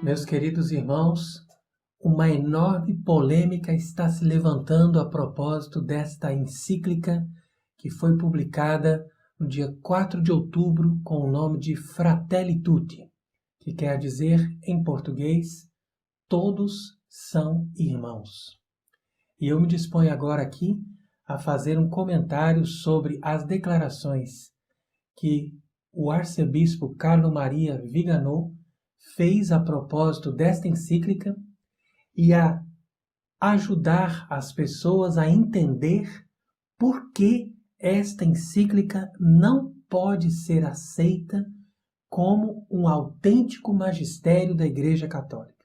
Meus queridos irmãos, uma enorme polêmica está se levantando a propósito desta encíclica que foi publicada no dia 4 de outubro com o nome de Fratelli Tutti, que quer dizer, em português, todos são irmãos. E eu me disponho agora aqui a fazer um comentário sobre as declarações que o arcebispo Carlo Maria Viganò fez a propósito desta encíclica e a ajudar as pessoas a entender por que esta encíclica não pode ser aceita como um autêntico magistério da Igreja Católica.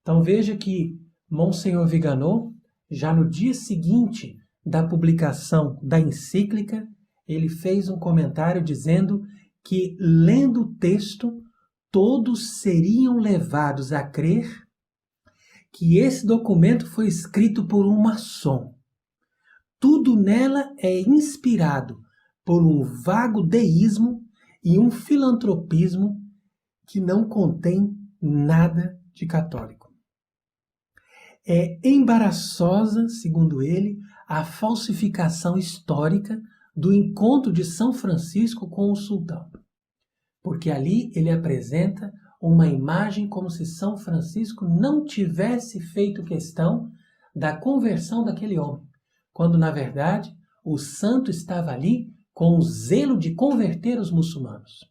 Então veja que Monsenhor Viganò, já no dia seguinte da publicação da encíclica, ele fez um comentário dizendo que, lendo o texto, todos seriam levados a crer que esse documento foi escrito por um maçom. Tudo nela é inspirado por um vago deísmo e um filantropismo que não contém nada de católico. É embaraçosa, segundo ele, a falsificação histórica do encontro de São Francisco com o sultão, porque ali ele apresenta uma imagem como se São Francisco não tivesse feito questão da conversão daquele homem, quando, na verdade, o santo estava ali com o zelo de converter os muçulmanos.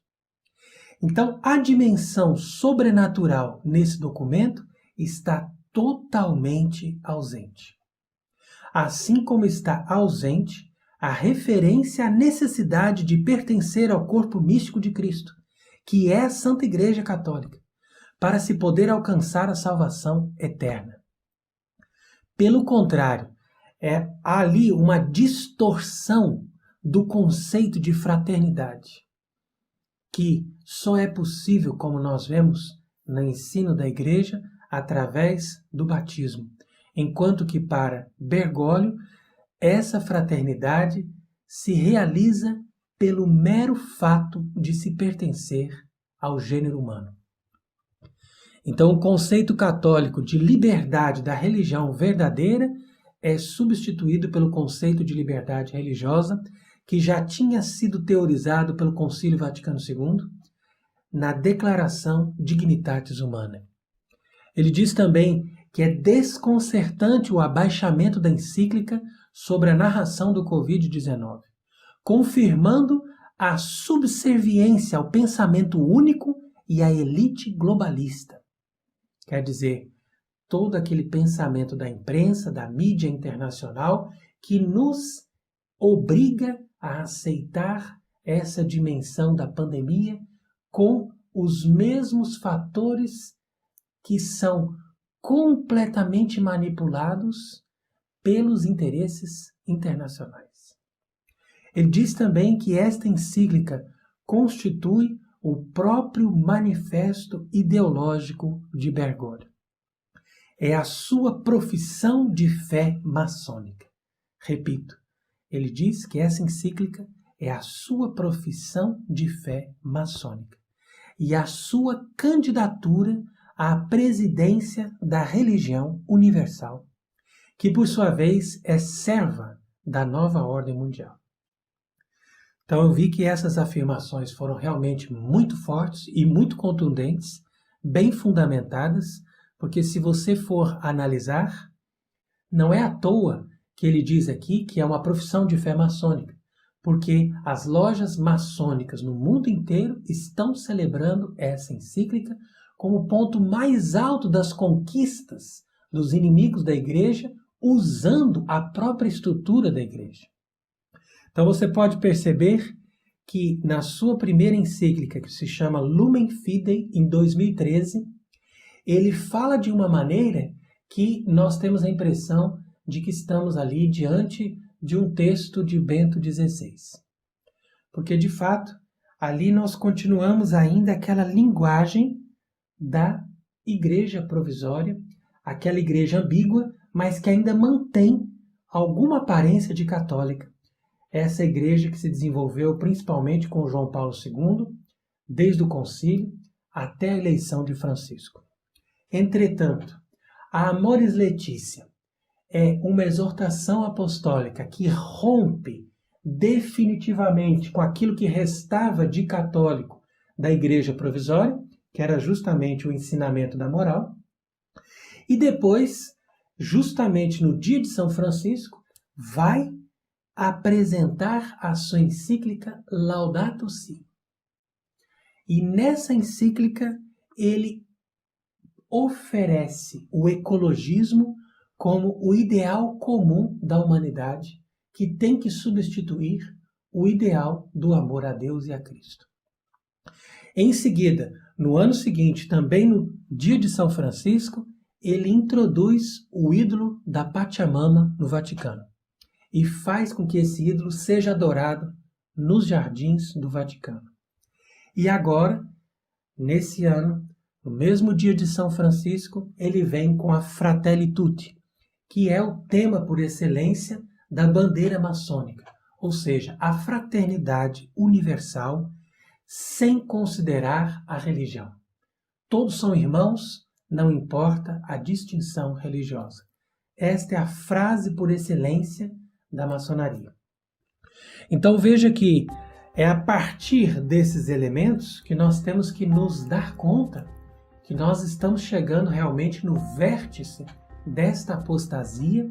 Então, a dimensão sobrenatural nesse documento está totalmente ausente. Assim como está ausente a referência à necessidade de pertencer ao corpo místico de Cristo, que é a Santa Igreja Católica, para se poder alcançar a salvação eterna. Pelo contrário, há ali uma distorção do conceito de fraternidade, que só é possível, como nós vemos no ensino da Igreja, através do batismo, enquanto que para Bergoglio, essa fraternidade se realiza pelo mero fato de se pertencer ao gênero humano. Então, o conceito católico de liberdade da religião verdadeira é substituído pelo conceito de liberdade religiosa, que já tinha sido teorizado pelo Concílio Vaticano II na Declaração Dignitatis Humanae. Ele diz também que é desconcertante o abaixamento da encíclica sobre a narração do Covid-19, confirmando a subserviência ao pensamento único e à elite globalista. Quer dizer, todo aquele pensamento da imprensa, da mídia internacional, que nos obriga a aceitar essa dimensão da pandemia com os mesmos fatores que são completamente manipulados pelos interesses internacionais. Ele diz também que esta encíclica constitui o próprio manifesto ideológico de Bergoglio. É a sua profissão de fé maçônica. Repito, ele diz que essa encíclica é a sua profissão de fé maçônica e a sua candidatura à presidência da religião universal, que por sua vez é serva da nova ordem mundial. Então eu vi que essas afirmações foram realmente muito fortes e muito contundentes, bem fundamentadas, porque se você for analisar, não é à toa que ele diz aqui que é uma profissão de fé maçônica, porque as lojas maçônicas no mundo inteiro estão celebrando essa encíclica como o ponto mais alto das conquistas dos inimigos da Igreja, usando a própria estrutura da Igreja. Então você pode perceber que na sua primeira encíclica, que se chama Lumen Fidei, em 2013, ele fala de uma maneira que nós temos a impressão de que estamos ali diante de um texto de Bento XVI. Porque, de fato, ali nós continuamos ainda aquela linguagem da igreja provisória, aquela igreja ambígua, mas que ainda mantém alguma aparência de católica. Essa igreja que se desenvolveu principalmente com João Paulo II, desde o concílio, até a eleição de Francisco. Entretanto, a Amoris Laetitia é uma exortação apostólica que rompe definitivamente com aquilo que restava de católico da Igreja Provisória, que era justamente o ensinamento da moral, e depois, justamente no dia de São Francisco, vai apresentar a sua encíclica Laudato Si. E nessa encíclica ele oferece o ecologismo como o ideal comum da humanidade, que tem que substituir o ideal do amor a Deus e a Cristo. Em seguida, no ano seguinte, também no dia de São Francisco, ele introduz o ídolo da Pachamama no Vaticano e faz com que esse ídolo seja adorado nos jardins do Vaticano. E agora, nesse ano, no mesmo dia de São Francisco, ele vem com a Fratelli Tutti, que é o tema por excelência da bandeira maçônica, ou seja, a fraternidade universal sem considerar a religião. Todos são irmãos, não importa a distinção religiosa. Esta é a frase por excelência da maçonaria. Então veja que é a partir desses elementos que nós temos que nos dar conta que nós estamos chegando realmente no vértice desta apostasia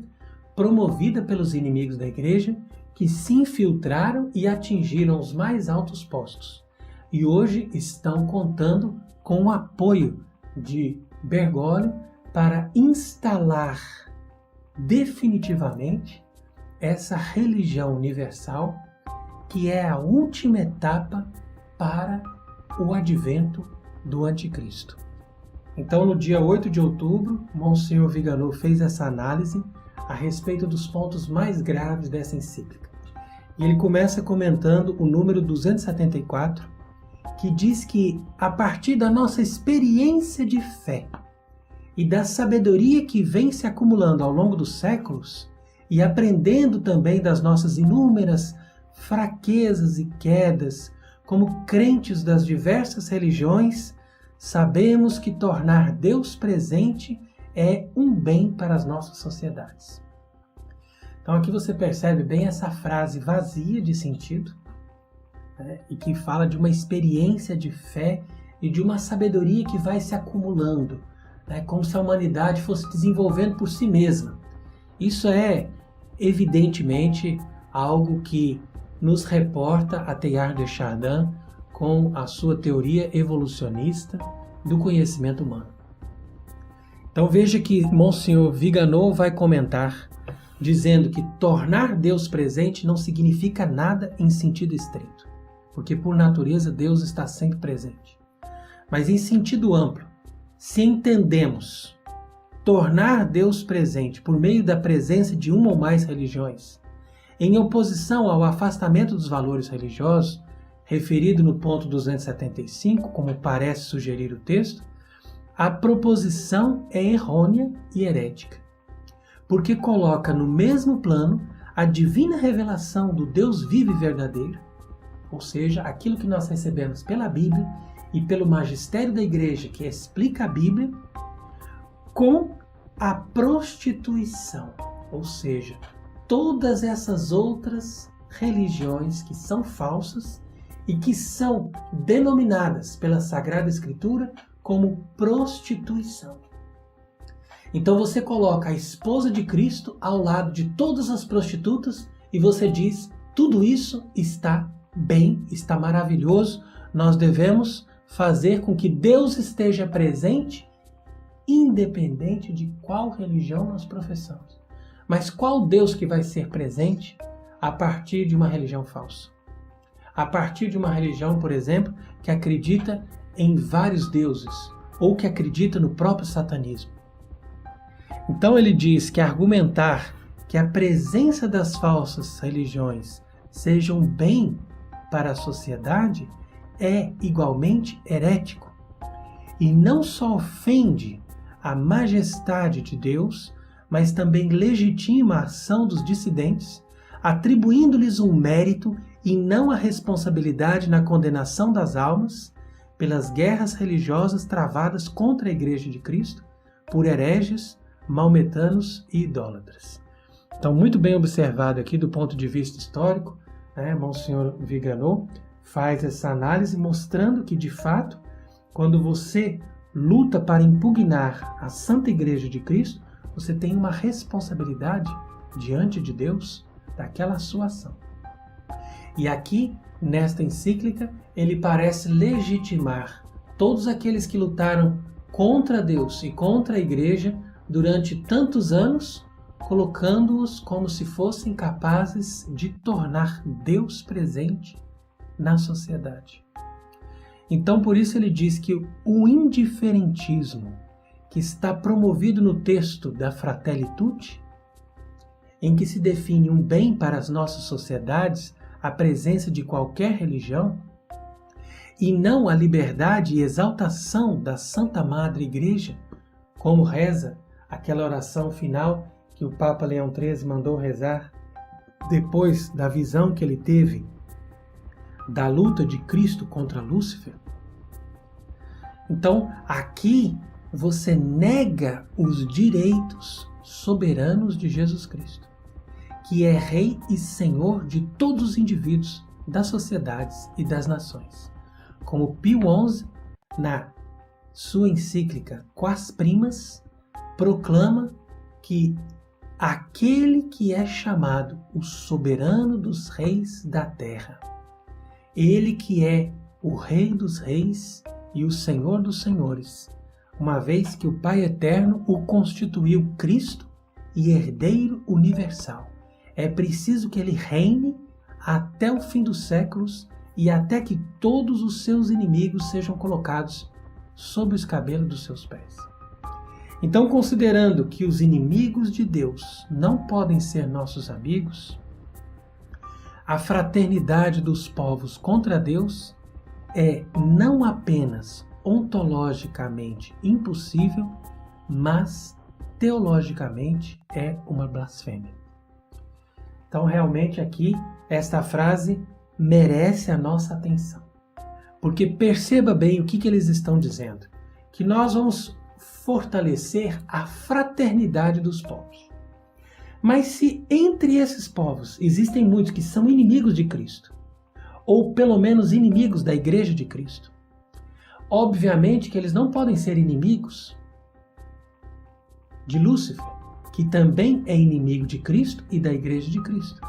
promovida pelos inimigos da igreja que se infiltraram e atingiram os mais altos postos. E hoje estão contando com o apoio de Bergoglio para instalar definitivamente essa religião universal que é a última etapa para o advento do anticristo. Então, no dia 8 de outubro, Monsenhor Vigano fez essa análise a respeito dos pontos mais graves dessa encíclica. E ele começa comentando o número 274, que diz que, a partir da nossa experiência de fé e da sabedoria que vem se acumulando ao longo dos séculos, e aprendendo também das nossas inúmeras fraquezas e quedas, como crentes das diversas religiões, sabemos que tornar Deus presente é um bem para as nossas sociedades. Então aqui você percebe bem essa frase vazia de sentido, né, e que fala de uma experiência de fé e de uma sabedoria que vai se acumulando, né, como se a humanidade fosse desenvolvendo por si mesma. Isso é, evidentemente, algo que nos reporta a Teilhard de Chardin com a sua teoria evolucionista do conhecimento humano. Então veja que Monsenhor Vigano vai comentar, dizendo que tornar Deus presente não significa nada em sentido estrito, porque por natureza Deus está sempre presente. Mas em sentido amplo, se entendemos tornar Deus presente por meio da presença de uma ou mais religiões, em oposição ao afastamento dos valores religiosos, referido no ponto 275, como parece sugerir o texto, a proposição é errônea e herética, porque coloca no mesmo plano a divina revelação do Deus vivo e verdadeiro, ou seja, aquilo que nós recebemos pela Bíblia e pelo magistério da Igreja que explica a Bíblia, com a prostituição, ou seja, todas essas outras religiões que são falsas e que são denominadas pela Sagrada Escritura como prostituição. Então você coloca a esposa de Cristo ao lado de todas as prostitutas e você diz, tudo isso está bem, está maravilhoso, nós devemos fazer com que Deus esteja presente, independente de qual religião nós professamos. Mas qual Deus que vai ser presente a partir de uma religião falsa? A partir de uma religião, por exemplo, que acredita em vários deuses, ou que acredita no próprio satanismo. Então ele diz que argumentar que a presença das falsas religiões seja um bem para a sociedade é igualmente herético, e não só ofende a majestade de Deus, mas também legitima a ação dos dissidentes, atribuindo-lhes um mérito e não a responsabilidade na condenação das almas, pelas guerras religiosas travadas contra a Igreja de Cristo por hereges, maometanos e idólatras. Então, muito bem observado aqui do ponto de vista histórico, né? Monsenhor Viganò faz essa análise mostrando que, de fato, quando você luta para impugnar a Santa Igreja de Cristo, você tem uma responsabilidade diante de Deus daquela sua ação. E aqui, nesta encíclica, ele parece legitimar todos aqueles que lutaram contra Deus e contra a Igreja durante tantos anos, colocando-os como se fossem capazes de tornar Deus presente na sociedade. Então, por isso ele diz que o indiferentismo que está promovido no texto da Fratelli Tutti, em que se define um bem para as nossas sociedades, a presença de qualquer religião, e não a liberdade e exaltação da Santa Madre Igreja, como reza aquela oração final que o Papa Leão XIII mandou rezar depois da visão que ele teve da luta de Cristo contra Lúcifer. Então, aqui você nega os direitos soberanos de Jesus Cristo, que é Rei e Senhor de todos os indivíduos, das sociedades e das nações. Como Pio XI, na sua encíclica Quas Primas, proclama que aquele que é chamado o soberano dos reis da terra, ele que é o Rei dos reis e o Senhor dos senhores, uma vez que o Pai Eterno o constituiu Cristo e herdeiro universal. É preciso que ele reine até o fim dos séculos e até que todos os seus inimigos sejam colocados sob o escabelo dos seus pés. Então, considerando que os inimigos de Deus não podem ser nossos amigos, a fraternidade dos povos contra Deus é não apenas ontologicamente impossível, mas teologicamente é uma blasfêmia. Então, realmente aqui, esta frase merece a nossa atenção. Porque perceba bem o que eles estão dizendo. Que nós vamos fortalecer a fraternidade dos povos. Mas se entre esses povos existem muitos que são inimigos de Cristo, ou pelo menos inimigos da Igreja de Cristo, obviamente que eles não podem ser inimigos de Lúcifer, que também é inimigo de Cristo e da Igreja de Cristo.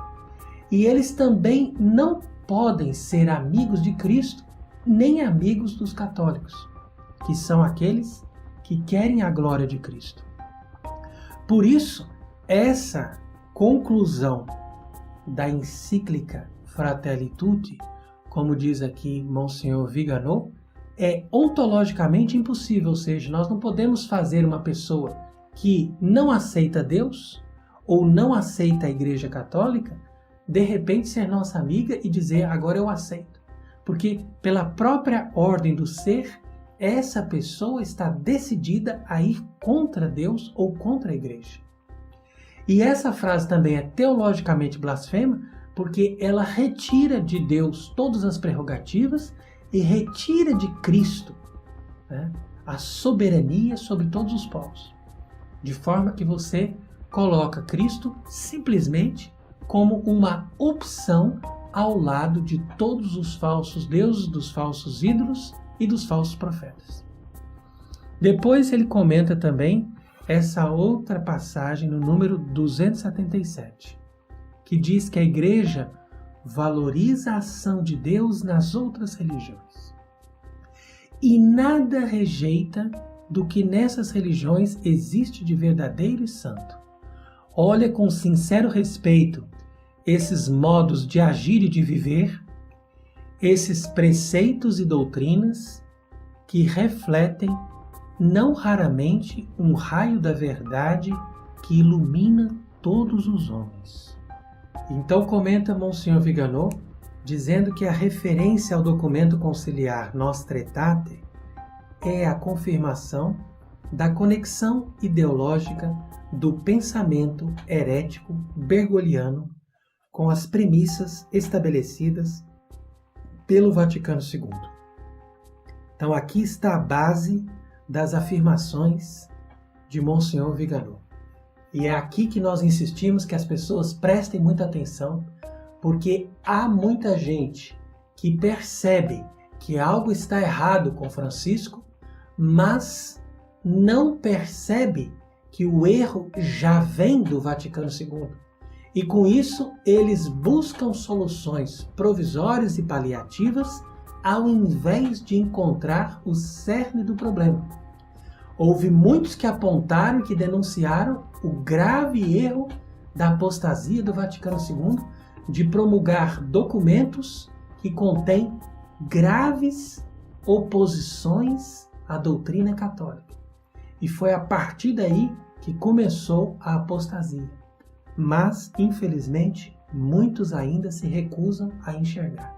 E eles também não podem ser amigos de Cristo, nem amigos dos católicos, que são aqueles que querem a glória de Cristo. Por isso, essa conclusão da encíclica Fratelli Tutti, como diz aqui Monsenhor Viganò, é ontologicamente impossível, ou seja, nós não podemos fazer uma pessoa que não aceita Deus ou não aceita a Igreja Católica, de repente ser nossa amiga e dizer, agora eu aceito. Porque pela própria ordem do ser, essa pessoa está decidida a ir contra Deus ou contra a Igreja. E essa frase também é teologicamente blasfema, porque ela retira de Deus todas as prerrogativas e retira de Cristo, né, a soberania sobre todos os povos. De forma que você coloca Cristo simplesmente como uma opção ao lado de todos os falsos deuses, dos falsos ídolos e dos falsos profetas. Depois ele comenta também essa outra passagem no número 277, que diz que a Igreja valoriza a ação de Deus nas outras religiões e nada rejeita do que nessas religiões existe de verdadeiro e santo. Olha com sincero respeito esses modos de agir e de viver, esses preceitos e doutrinas que refletem não raramente um raio da verdade que ilumina todos os homens. Então comenta Monsenhor Viganò, dizendo que a referência ao documento conciliar Nostra Aetate é a confirmação da conexão ideológica do pensamento herético bergogliano com as premissas estabelecidas pelo Vaticano II. Então aqui está a base das afirmações de Monsenhor Viganò. E é aqui que nós insistimos que as pessoas prestem muita atenção, porque há muita gente que percebe que algo está errado com Francisco, mas não percebe que o erro já vem do Vaticano II. E com isso, eles buscam soluções provisórias e paliativas ao invés de encontrar o cerne do problema. Houve muitos que apontaram e que denunciaram o grave erro da apostasia do Vaticano II de promulgar documentos que contêm graves oposições à doutrina católica. E foi a partir daí que começou a apostasia. Mas, infelizmente, muitos ainda se recusam a enxergar.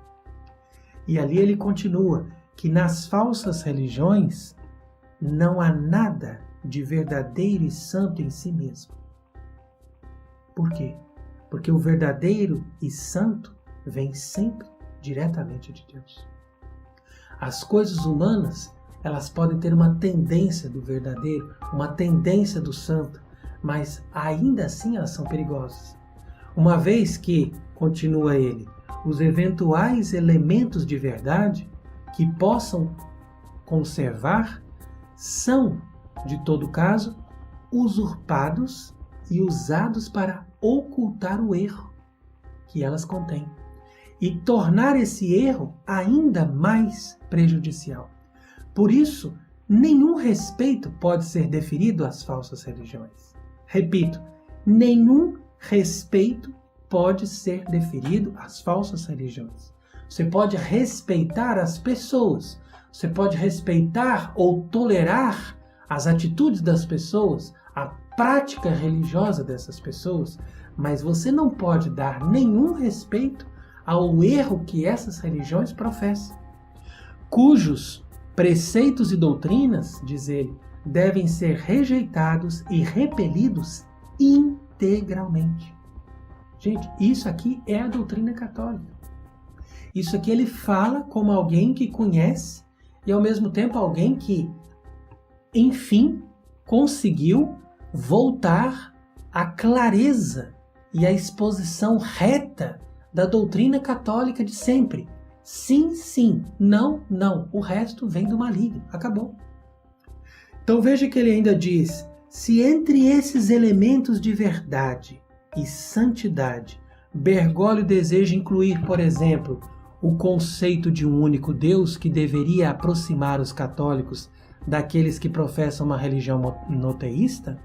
E ali ele continua que nas falsas religiões não há nada de verdadeiro e santo em si mesmo. Por quê? Porque o verdadeiro e santo vem sempre diretamente de Deus. As coisas humanas, elas podem ter uma tendência do verdadeiro, uma tendência do santo, mas ainda assim elas são perigosas. Uma vez que, continua ele, os eventuais elementos de verdade que possam conservar são, de todo caso, usurpados e usados para ocultar o erro que elas contêm e tornar esse erro ainda mais prejudicial. Por isso, nenhum respeito pode ser deferido às falsas religiões. Repito, nenhum respeito pode ser deferido às falsas religiões. Você pode respeitar as pessoas, você pode respeitar ou tolerar as atitudes das pessoas, a prática religiosa dessas pessoas, mas você não pode dar nenhum respeito ao erro que essas religiões professam, cujos preceitos e doutrinas, diz ele, devem ser rejeitados e repelidos integralmente. Gente, isso aqui é a doutrina católica. Isso aqui ele fala como alguém que conhece e ao mesmo tempo alguém que, enfim, conseguiu voltar à clareza e à exposição reta da doutrina católica de sempre. Sim, sim, não, não. O resto vem do maligno. Acabou. Então veja que ele ainda diz, se entre esses elementos de verdade e santidade, Bergoglio deseja incluir, por exemplo, o conceito de um único Deus que deveria aproximar os católicos daqueles que professam uma religião monoteísta,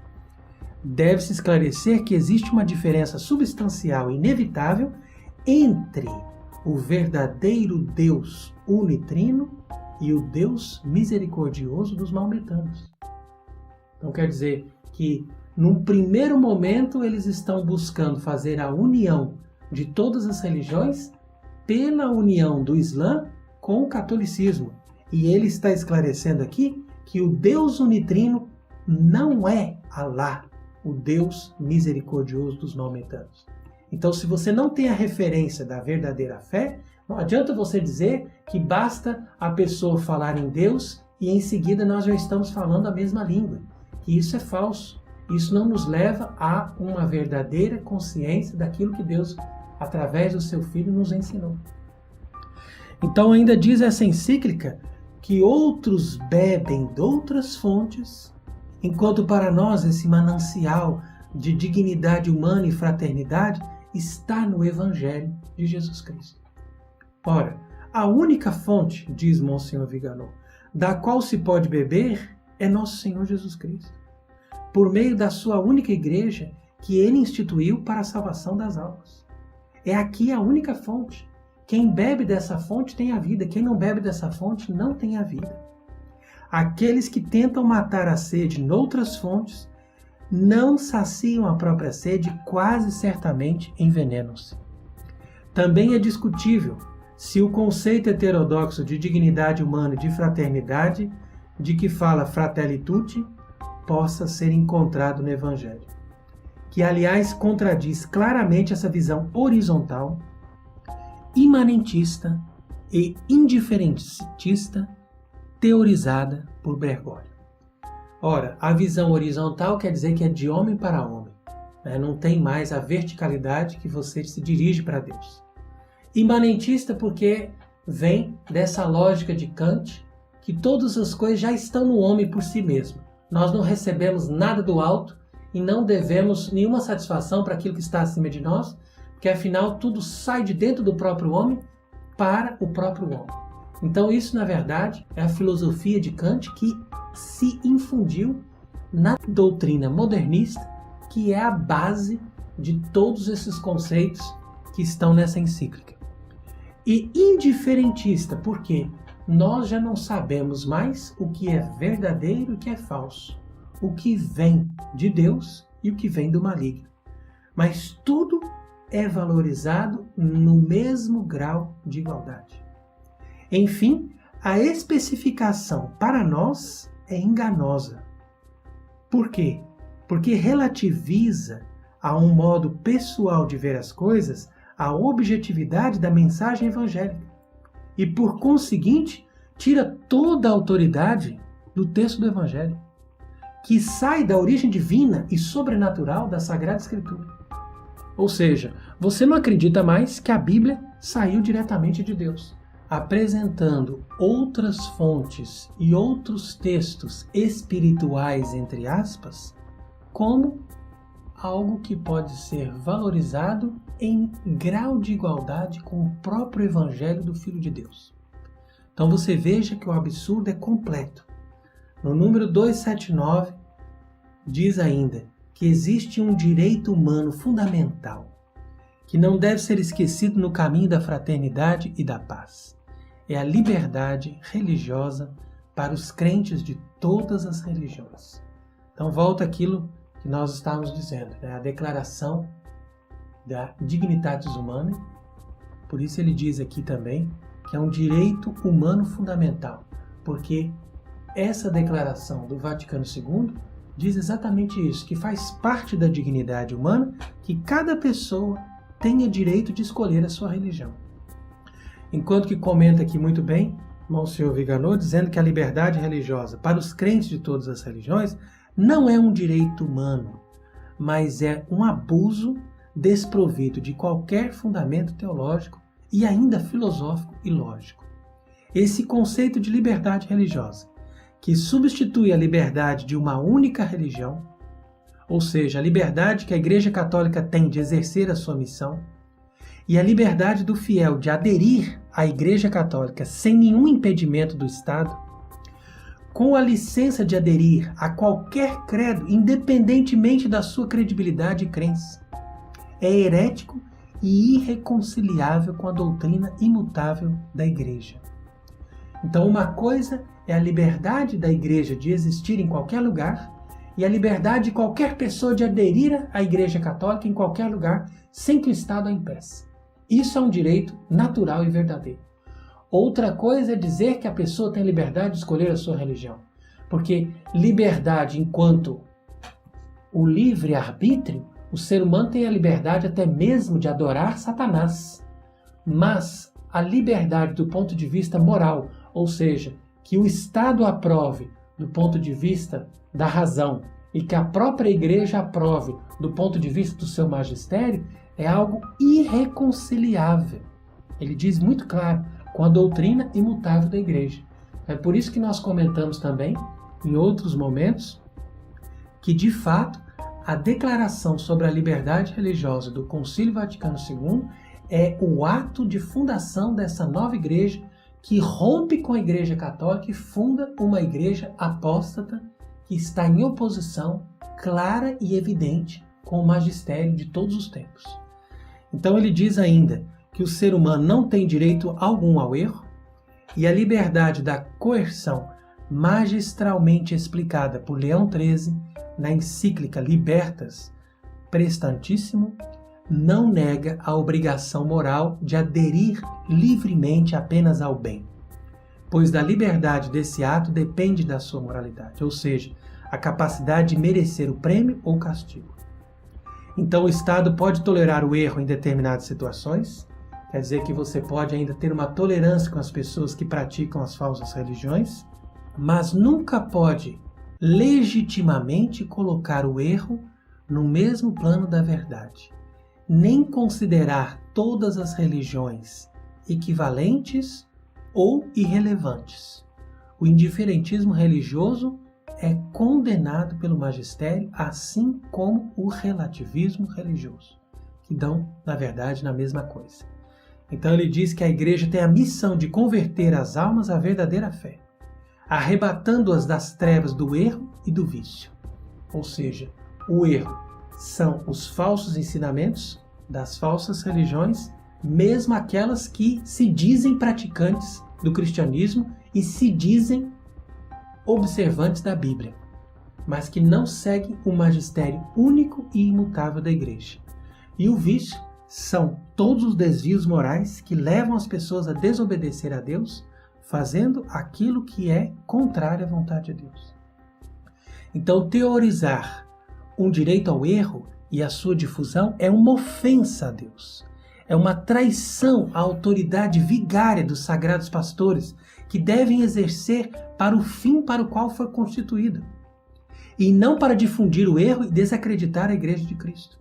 deve-se esclarecer que existe uma diferença substancial e inevitável entre o verdadeiro Deus unitrino e o Deus misericordioso dos maometanos. Então quer dizer que, num primeiro momento, eles estão buscando fazer a união de todas as religiões pela união do Islã com o catolicismo. E ele está esclarecendo aqui que o Deus unitrino não é Alá, o Deus misericordioso dos maometanos. Então, se você não tem a referência da verdadeira fé, não adianta você dizer que basta a pessoa falar em Deus e em seguida nós já estamos falando a mesma língua. E isso é falso. Isso não nos leva a uma verdadeira consciência daquilo que Deus, através do seu Filho, nos ensinou. Então ainda diz essa encíclica que outros bebem de outras fontes, enquanto para nós esse manancial de dignidade humana e fraternidade está no Evangelho de Jesus Cristo. Ora, a única fonte, diz Monsenhor Viganò, da qual se pode beber é nosso Senhor Jesus Cristo, por meio da sua única igreja que ele instituiu para a salvação das almas. É aqui a única fonte. Quem bebe dessa fonte tem a vida, quem não bebe dessa fonte não tem a vida. Aqueles que tentam matar a sede noutras fontes não saciam a própria sede, quase certamente envenenam-se. Também é discutível se o conceito heterodoxo de dignidade humana e de fraternidade, de que fala Fratelli Tutti, possa ser encontrado no Evangelho, que aliás contradiz claramente essa visão horizontal, imanentista e indiferentista teorizada por Bergoglio. Ora, a visão horizontal quer dizer que é de homem para homem, né? Não tem mais a verticalidade que você se dirige para Deus. Imanentista porque vem dessa lógica de Kant, que todas as coisas já estão no homem por si mesmo. Nós não recebemos nada do alto e não devemos nenhuma satisfação para aquilo que está acima de nós, porque afinal tudo sai de dentro do próprio homem para o próprio homem. Então isso, na verdade, é a filosofia de Kant que se infundiu na doutrina modernista, que é a base de todos esses conceitos que estão nessa encíclica. E indiferentista, porque nós já não sabemos mais o que é verdadeiro e o que é falso, o que vem de Deus e o que vem do maligno. Mas tudo é valorizado no mesmo grau de igualdade. Enfim, a especificação para nós é enganosa. Por quê? Porque relativiza a um modo pessoal de ver as coisas a objetividade da mensagem evangélica e, por conseguinte, tira toda a autoridade do texto do Evangelho, que sai da origem divina e sobrenatural da Sagrada Escritura. Ou seja, você não acredita mais que a Bíblia saiu diretamente de Deus, apresentando outras fontes e outros textos espirituais, entre aspas, como algo que pode ser valorizado em grau de igualdade com o próprio Evangelho do Filho de Deus. Então você veja que o absurdo é completo. No número 279, diz ainda que existe um direito humano fundamental, que não deve ser esquecido no caminho da fraternidade e da paz. É a liberdade religiosa para os crentes de todas as religiões. Então volta aquilo que nós estávamos dizendo, né? A declaração da Dignitatis Humanae. Por isso ele diz aqui também que é um direito humano fundamental, porque essa declaração do Vaticano II diz exatamente isso, que faz parte da dignidade humana que cada pessoa tenha direito de escolher a sua religião. Enquanto que comenta aqui muito bem Monsenhor Viganò, dizendo que a liberdade religiosa para os crentes de todas as religiões não é um direito humano, mas é um abuso desprovido de qualquer fundamento teológico e ainda filosófico e lógico. Esse conceito de liberdade religiosa, que substitui a liberdade de uma única religião, ou seja, a liberdade que a Igreja Católica tem de exercer a sua missão, e a liberdade do fiel de aderir à Igreja Católica sem nenhum impedimento do Estado, com a licença de aderir a qualquer credo, independentemente da sua credibilidade e crença, é herético e irreconciliável com a doutrina imutável da Igreja. Então, uma coisa é a liberdade da Igreja de existir em qualquer lugar e a liberdade de qualquer pessoa de aderir à Igreja Católica em qualquer lugar sem que o Estado a impeça. Isso é um direito natural e verdadeiro. Outra coisa é dizer que a pessoa tem liberdade de escolher a sua religião. Porque liberdade enquanto o livre-arbítrio, o ser humano tem a liberdade até mesmo de adorar Satanás. Mas a liberdade do ponto de vista moral, ou seja, que o Estado aprove do ponto de vista da razão e que a própria Igreja aprove do ponto de vista do seu magistério, é algo irreconciliável. Ele diz muito claro, com a doutrina imutável da Igreja. É por isso que nós comentamos também, em outros momentos, que de fato a declaração sobre a liberdade religiosa do Concílio Vaticano II é o ato de fundação dessa nova igreja que rompe com a Igreja Católica e funda uma igreja apóstata que está em oposição clara e evidente com o magistério de todos os tempos. Então ele diz ainda que o ser humano não tem direito algum ao erro e a liberdade da coerção magistralmente explicada por Leão XIII na encíclica Libertas Prestantissimo não nega a obrigação moral de aderir livremente apenas ao bem, pois da liberdade desse ato depende da sua moralidade, ou seja, a capacidade de merecer o prêmio ou castigo. Então o Estado pode tolerar o erro em determinadas situações, quer dizer que você pode ainda ter uma tolerância com as pessoas que praticam as falsas religiões, mas nunca pode legitimamente colocar o erro no mesmo plano da verdade, nem considerar todas as religiões equivalentes ou irrelevantes. O indiferentismo religioso é condenado pelo magistério, assim como o relativismo religioso, que dão, na verdade, na mesma coisa. Então ele diz que a igreja tem a missão de converter as almas à verdadeira fé, arrebatando-as das trevas do erro e do vício. Ou seja, o erro são os falsos ensinamentos das falsas religiões, mesmo aquelas que se dizem praticantes do cristianismo e se dizem observantes da Bíblia, mas que não seguem o magistério único e imutável da igreja. E o vício são todos os desvios morais que levam as pessoas a desobedecer a Deus, fazendo aquilo que é contrário à vontade de Deus. Então, teorizar um direito ao erro e a sua difusão é uma ofensa a Deus. É uma traição à autoridade vigária dos sagrados pastores, que devem exercer para o fim para o qual foi constituída, e não para difundir o erro e desacreditar a Igreja de Cristo.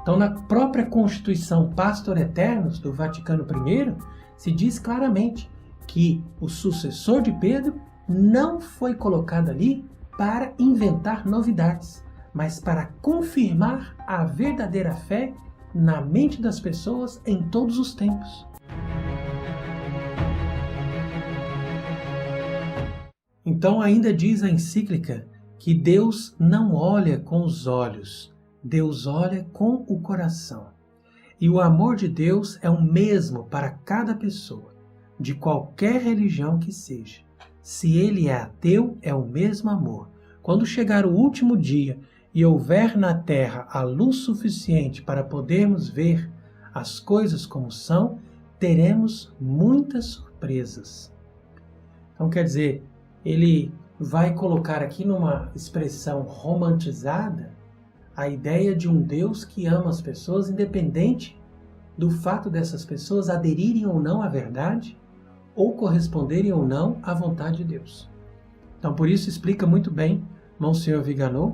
Então, na própria Constituição Pastor Aeternus do Vaticano I, se diz claramente que o sucessor de Pedro não foi colocado ali para inventar novidades, mas para confirmar a verdadeira fé na mente das pessoas em todos os tempos. Então ainda diz a encíclica que Deus não olha com os olhos, Deus olha com o coração. E o amor de Deus é o mesmo para cada pessoa, de qualquer religião que seja. Se ele é ateu, é o mesmo amor. Quando chegar o último dia e houver na terra a luz suficiente para podermos ver as coisas como são, teremos muitas surpresas. Então, quer dizer, ele vai colocar aqui numa expressão romantizada a ideia de um Deus que ama as pessoas, independente do fato dessas pessoas aderirem ou não à verdade, ou corresponderem ou não à vontade de Deus. Então, por isso explica muito bem Monsenhor Viganò,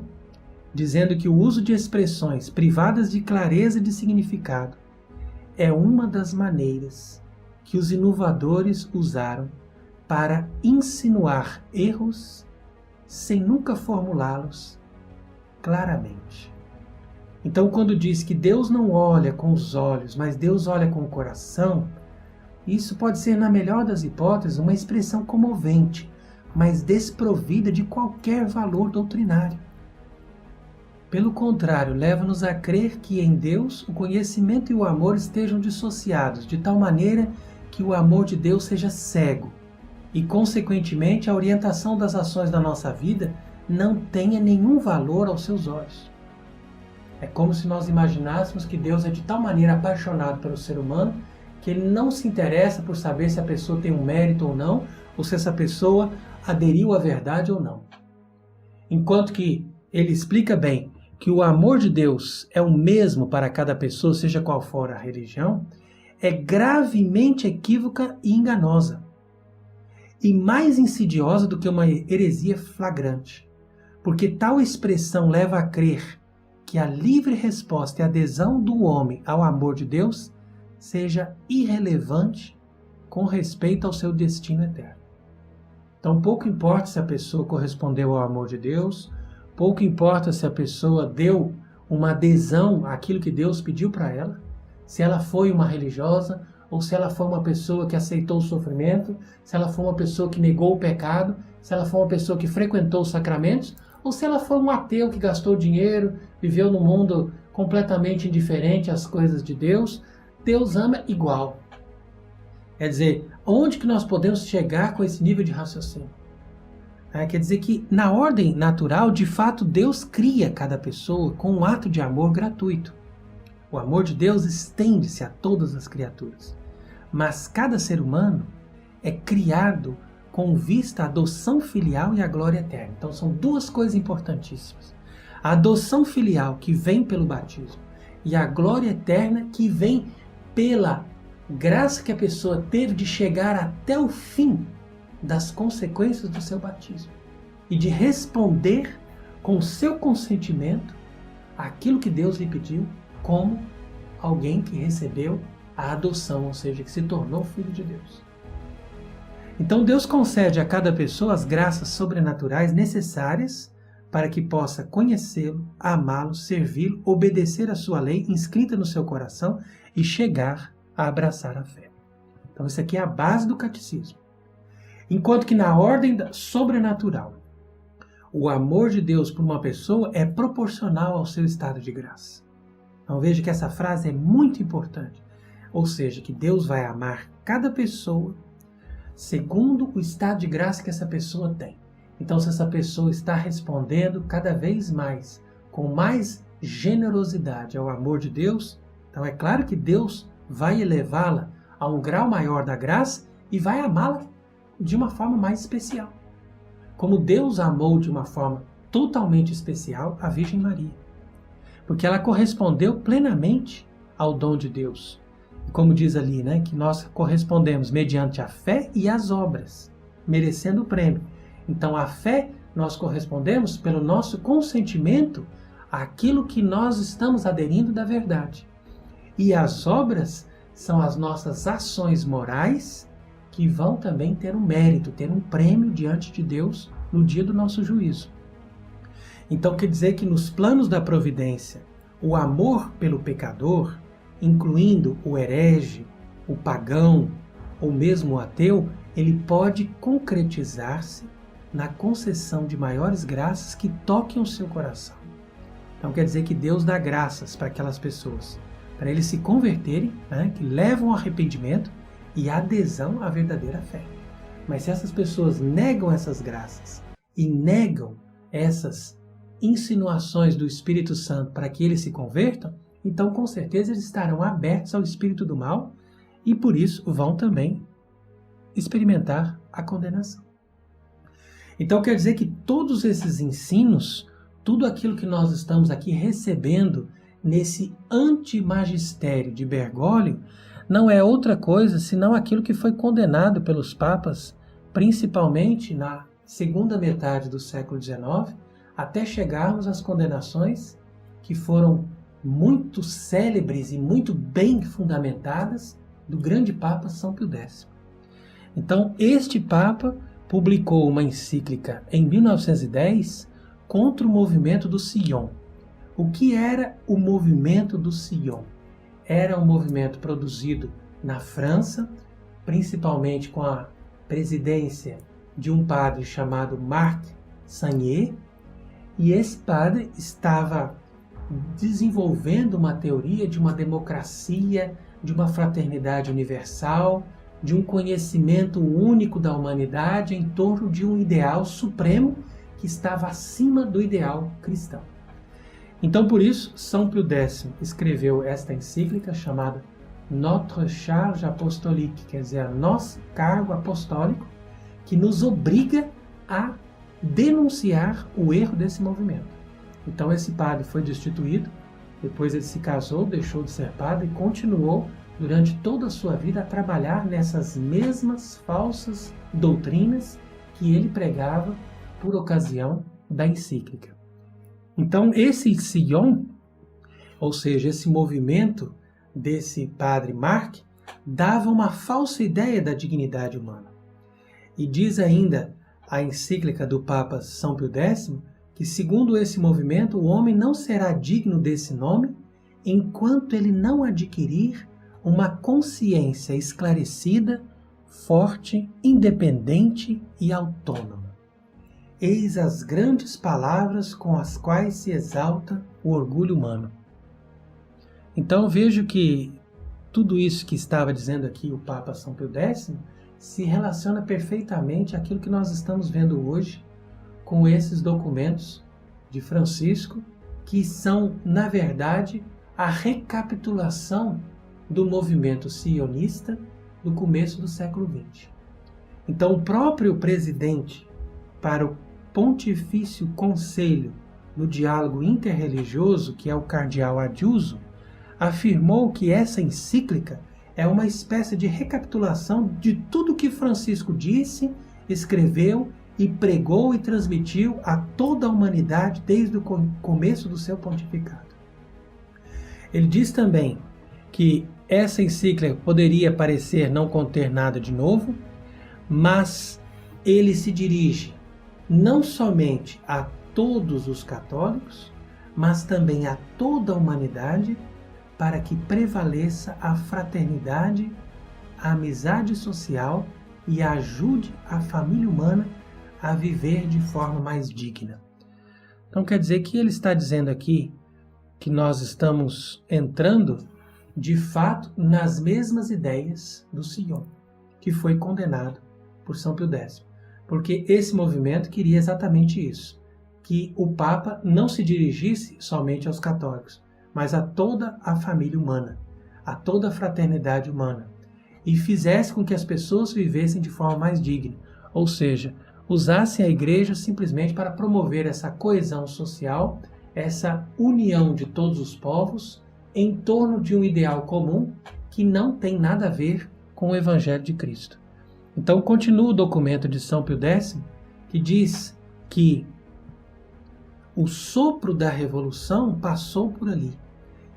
dizendo que o uso de expressões privadas de clareza de significado é uma das maneiras que os inovadores usaram para insinuar erros sem nunca formulá-los claramente. Então, quando diz que Deus não olha com os olhos, mas Deus olha com o coração, isso pode ser, na melhor das hipóteses, uma expressão comovente, mas desprovida de qualquer valor doutrinário. Pelo contrário, leva-nos a crer que em Deus o conhecimento e o amor estejam dissociados, de tal maneira que o amor de Deus seja cego e, consequentemente, a orientação das ações da nossa vida não tenha nenhum valor aos seus olhos. É como se nós imaginássemos que Deus é de tal maneira apaixonado pelo ser humano que ele não se interessa por saber se a pessoa tem um mérito ou não, ou se essa pessoa aderiu à verdade ou não. Enquanto que ele explica bem que o amor de Deus é o mesmo para cada pessoa, seja qual for a religião, é gravemente equívoca e enganosa, e mais insidiosa do que uma heresia flagrante, porque tal expressão leva a crer que a livre resposta e adesão do homem ao amor de Deus seja irrelevante com respeito ao seu destino eterno. Então, pouco importa se a pessoa correspondeu ao amor de Deus, pouco importa se a pessoa deu uma adesão àquilo que Deus pediu para ela, se ela foi uma religiosa, ou se ela foi uma pessoa que aceitou o sofrimento, se ela foi uma pessoa que negou o pecado, se ela foi uma pessoa que frequentou os sacramentos, ou se ela foi um ateu que gastou dinheiro, viveu num mundo completamente indiferente às coisas de Deus. Deus ama igual. Quer dizer, onde que nós podemos chegar com esse nível de raciocínio? Quer dizer que, na ordem natural, de fato, Deus cria cada pessoa com um ato de amor gratuito. O amor de Deus estende-se a todas as criaturas. Mas cada ser humano é criado com vista à adoção filial e à glória eterna. Então, são duas coisas importantíssimas. A adoção filial, que vem pelo batismo, e a glória eterna, que vem pela graça que a pessoa teve de chegar até o fim das consequências do seu batismo e de responder com o seu consentimento àquilo que Deus lhe pediu, como alguém que recebeu a adoção, ou seja, que se tornou filho de Deus. Então Deus concede a cada pessoa as graças sobrenaturais necessárias para que possa conhecê-lo, amá-lo, servi-lo, obedecer a sua lei inscrita no seu coração e chegar a abraçar a fé. Então isso aqui é a base do catecismo. Enquanto que na ordem sobrenatural, o amor de Deus por uma pessoa é proporcional ao seu estado de graça. Então veja que essa frase é muito importante. Ou seja, que Deus vai amar cada pessoa segundo o estado de graça que essa pessoa tem. Então, se essa pessoa está respondendo cada vez mais, com mais generosidade ao amor de Deus, então é claro que Deus vai elevá-la a um grau maior da graça e vai amá-la de uma forma mais especial. Como Deus amou de uma forma totalmente especial a Virgem Maria. Porque ela correspondeu plenamente ao dom de Deus. Como diz ali, né, que nós correspondemos mediante a fé e as obras, merecendo o prêmio. Então, a fé nós correspondemos pelo nosso consentimento àquilo que nós estamos aderindo da verdade. E as obras são as nossas ações morais que vão também ter um mérito, ter um prêmio diante de Deus no dia do nosso juízo. Então, quer dizer que nos planos da providência, o amor pelo pecador, incluindo o herege, o pagão ou mesmo o ateu, ele pode concretizar-se na concessão de maiores graças que toquem o seu coração. Então quer dizer que Deus dá graças para aquelas pessoas, para eles se converterem, né, que levam ao arrependimento e adesão à verdadeira fé. Mas se essas pessoas negam essas graças e negam essas insinuações do Espírito Santo para que eles se convertam, então com certeza eles estarão abertos ao espírito do mal e por isso vão também experimentar a condenação. Então quer dizer que todos esses ensinos, tudo aquilo que nós estamos aqui recebendo nesse antimagistério de Bergoglio, não é outra coisa senão aquilo que foi condenado pelos papas, principalmente na segunda metade do século XIX, até chegarmos às condenações que foram muito célebres e muito bem fundamentadas do grande Papa São Pio X. Então, este Papa publicou uma encíclica em 1910 contra o movimento do Sion. O que era o movimento do Sion? Era um movimento produzido na França, principalmente com a presidência de um padre chamado Marc Sangnier, e esse padre estava desenvolvendo uma teoria de uma democracia, de uma fraternidade universal, de um conhecimento único da humanidade em torno de um ideal supremo que estava acima do ideal cristão. Então, por isso, São Pio X escreveu esta encíclica chamada Notre Charge Apostolique, quer dizer, nosso cargo apostólico, que nos obriga a denunciar o erro desse movimento. Então esse padre foi destituído, depois ele se casou, deixou de ser padre e continuou durante toda a sua vida a trabalhar nessas mesmas falsas doutrinas que ele pregava por ocasião da encíclica. Então esse Sion, ou seja, esse movimento desse padre Marc, dava uma falsa ideia da dignidade humana. E diz ainda a encíclica do Papa São Pio X, que segundo esse movimento o homem não será digno desse nome enquanto ele não adquirir uma consciência esclarecida, forte, independente e autônoma. Eis as grandes palavras com as quais se exalta o orgulho humano. Então vejo que tudo isso que estava dizendo aqui o Papa São Pio X se relaciona perfeitamente àquilo que nós estamos vendo hoje com esses documentos de Francisco, que são, na verdade, a recapitulação do movimento sionista do começo do século XX. Então, o próprio presidente para o Pontifício Conselho do Diálogo Interreligioso, que é o cardeal Adjuso, afirmou que essa encíclica é uma espécie de recapitulação de tudo que Francisco disse escreveu e pregou e transmitiu a toda a humanidade desde o começo do seu pontificado. Ele diz também que essa encíclica poderia parecer não conter nada de novo, mas ele se dirige não somente a todos os católicos, mas também a toda a humanidade, para que prevaleça a fraternidade, a amizade social e ajude a família humana a viver de forma mais digna. Então quer dizer que ele está dizendo aqui que nós estamos entrando, de fato, nas mesmas ideias do Sion, que foi condenado por São Pio X. Porque esse movimento queria exatamente isso, que o Papa não se dirigisse somente aos católicos, mas a toda a família humana, a toda a fraternidade humana, e fizesse com que as pessoas vivessem de forma mais digna, ou seja, usassem a igreja simplesmente para promover essa coesão social, essa união de todos os povos em torno de um ideal comum que não tem nada a ver com o Evangelho de Cristo. Então continua o documento de São Pio X, que diz que o sopro da revolução passou por ali.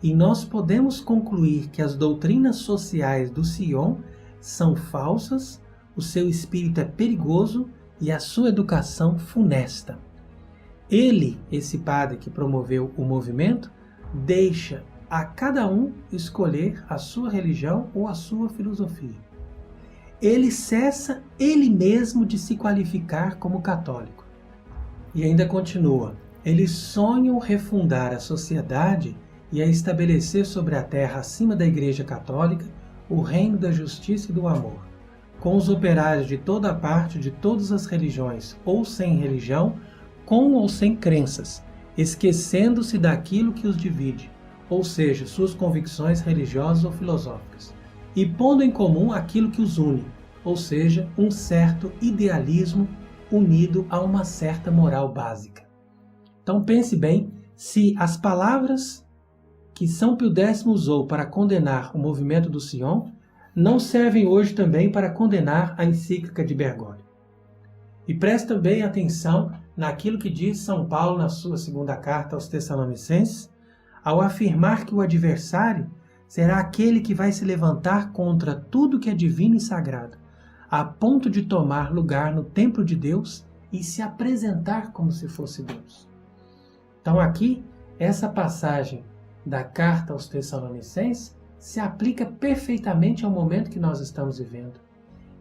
E nós podemos concluir que as doutrinas sociais do Sion são falsas, o seu espírito é perigoso e a sua educação funesta. Ele, esse padre que promoveu o movimento, deixa a cada um escolher a sua religião ou a sua filosofia. Ele cessa ele mesmo de se qualificar como católico. E ainda continua: eles sonham refundar a sociedade e a estabelecer sobre a terra, acima da Igreja Católica, o reino da justiça e do amor, com os operários de toda a parte, de todas as religiões, ou sem religião, com ou sem crenças, esquecendo-se daquilo que os divide, ou seja, suas convicções religiosas ou filosóficas, e pondo em comum aquilo que os une, ou seja, um certo idealismo unido a uma certa moral básica. Então pense bem se as palavras que São Pio X usou para condenar o movimento do Sion não servem hoje também para condenar a encíclica de Bergoglio. E preste também atenção naquilo que diz São Paulo na sua segunda carta aos Tessalonicenses, ao afirmar que o adversário será aquele que vai se levantar contra tudo que é divino e sagrado, a ponto de tomar lugar no templo de Deus e se apresentar como se fosse Deus. Então aqui, essa passagem da carta aos Tessalonicenses se aplica perfeitamente ao momento que nós estamos vivendo.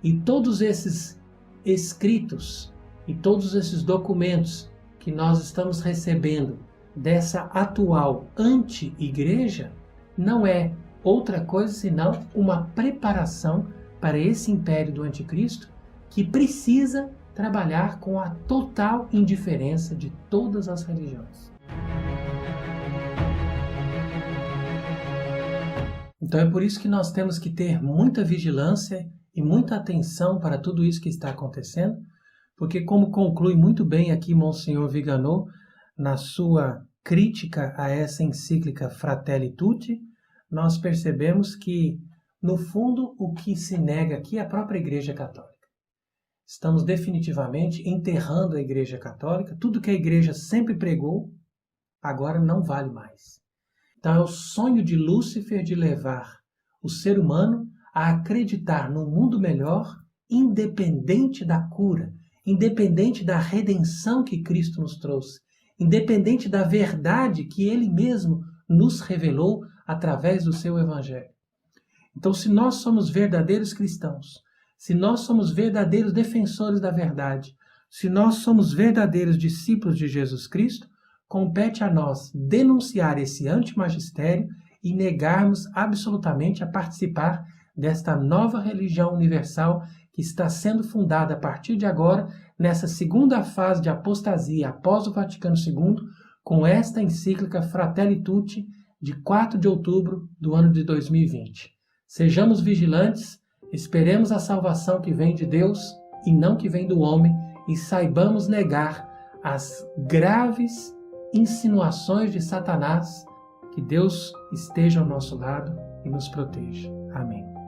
E todos esses escritos e todos esses documentos que nós estamos recebendo dessa atual anti-igreja não é outra coisa senão uma preparação para esse império do anticristo que precisa trabalhar com a total indiferença de todas as religiões. Então é por isso que nós temos que ter muita vigilância e muita atenção para tudo isso que está acontecendo, porque como conclui muito bem aqui Monsenhor Vigano, na sua crítica a essa encíclica Fratelli Tutti, nós percebemos que, no fundo, o que se nega aqui é a própria Igreja Católica. Estamos definitivamente enterrando a Igreja Católica, tudo que a Igreja sempre pregou, agora não vale mais. Então é o sonho de Lúcifer de levar o ser humano a acreditar num mundo melhor, independente da cura, independente da redenção que Cristo nos trouxe, independente da verdade que Ele mesmo nos revelou através do seu Evangelho. Então, se nós somos verdadeiros cristãos, se nós somos verdadeiros defensores da verdade, se nós somos verdadeiros discípulos de Jesus Cristo, compete a nós denunciar esse antimagistério e negarmos absolutamente a participar desta nova religião universal que está sendo fundada a partir de agora, nessa segunda fase de apostasia após o Vaticano II, com esta encíclica Fratelli Tutti, de 4 de outubro do ano de 2020. Sejamos vigilantes, esperemos a salvação que vem de Deus e não que vem do homem, e saibamos negar as graves insinuações de Satanás. Que Deus esteja ao nosso lado e nos proteja. Amém.